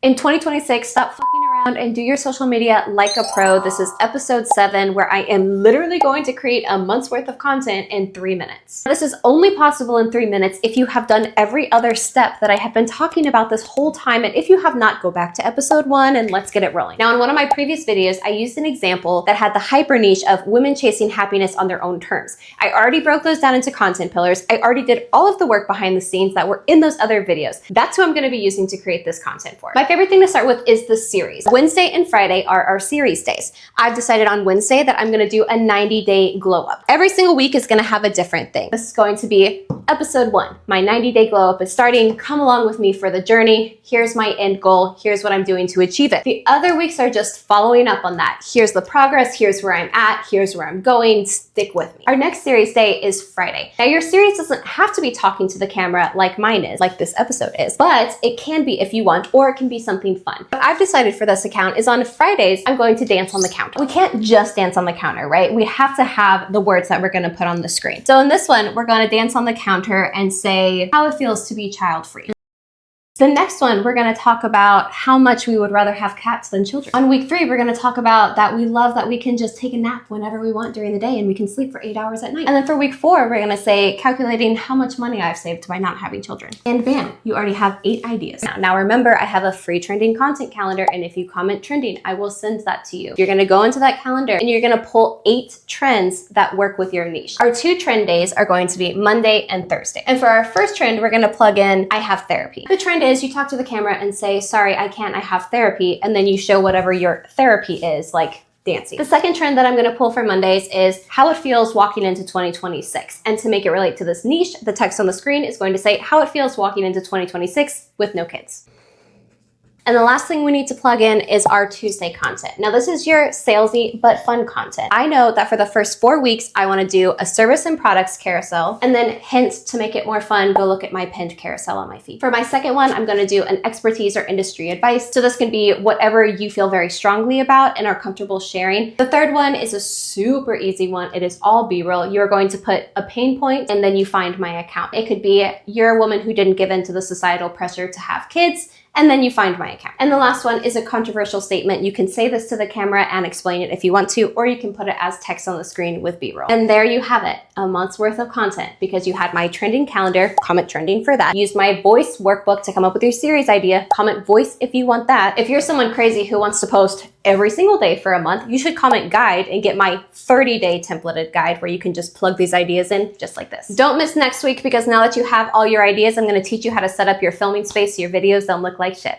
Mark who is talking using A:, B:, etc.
A: In 2026, stop fucking around and do your social media like a pro. This is episode 7, where I am literally going to create a month's worth of content in 3 minutes. This is only possible in 3 minutes if you have done every other step that I have been talking about this whole time. And if you have not, go back to episode 1 and let's get it rolling. Now, in one of my previous videos, I used an example that had the hyper niche of women chasing happiness on their own terms. I already broke those down into content pillars. I already did all of the work behind the scenes that were in those other videos. That's who I'm going to be using to create this content for. My favorite thing to start with is the series. Wednesday and Friday are our series days. I've decided on Wednesday that I'm going to do a 90-day glow up. Every single week is going to have a different thing. This is going to be episode 1. My 90-day glow up is starting. Come along with me for the journey. Here's my end goal. Here's what I'm doing to achieve it. The other weeks are just following up on that. Here's the progress. Here's where I'm at. Here's where I'm going. Stick with me. Our next series day is Friday. Now, your series doesn't have to be talking to the camera like mine is, like this episode is, but it can be if you want, or it can be something fun. What I've decided for this account is on Fridays, I'm going to dance on the counter. We can't just dance on the counter, right? We have to have the words that we're going to put on the screen. So in this one, we're going to dance on the counter and say how it feels to be child-free. The next one, we're going to talk about how much we would rather have cats than children. On week 3, we're going to talk about that we love that we can just take a nap whenever we want during the day and we can sleep for 8 hours at night. And then for week 4, we're going to say calculating how much money I've saved by not having children. And bam, you already have 8 ideas. Now remember, I have a free trending content calendar, and if you comment trending, I will send that to you. You're going to go into that calendar and you're going to pull 8 trends that work with your niche. Our 2 trend days are going to be Monday and Thursday. And for our first trend, we're going to plug in I have therapy. The trend is you talk to the camera and say, sorry, I can't, I have therapy. And then you show whatever your therapy is, like dancing. The second trend that I'm going to pull for Mondays is how it feels walking into 2026. And to make it relate to this niche, the text on the screen is going to say how it feels walking into 2026 with no kids. And the last thing we need to plug in is our Tuesday content. Now, this is your salesy but fun content. I know that for the first 4 weeks, I want to do a service and products carousel, and then hints to make it more fun, go look at my pinned carousel on my feed. For my second one, I'm going to do an expertise or industry advice. So this can be whatever you feel very strongly about and are comfortable sharing. The third one is a super easy one. It is all B-roll. You're going to put a pain point and then you find my account. It could be you're a woman who didn't give in to the societal pressure to have kids, and then you find my account. And the last one is a controversial statement. You can say this to the camera and explain it if you want to, or you can put it as text on the screen with B-roll. And there you have it, a month's worth of content, because you had my trending calendar, comment trending for that. Use my voice workbook to come up with your series idea, comment voice if you want that. If you're someone crazy who wants to post every single day for a month, you should comment guide and get my 30-day templated guide where you can just plug these ideas in just like this. Don't miss next week, because now that you have all your ideas, I'm going to teach you how to set up your filming space so your videos don't look like shit.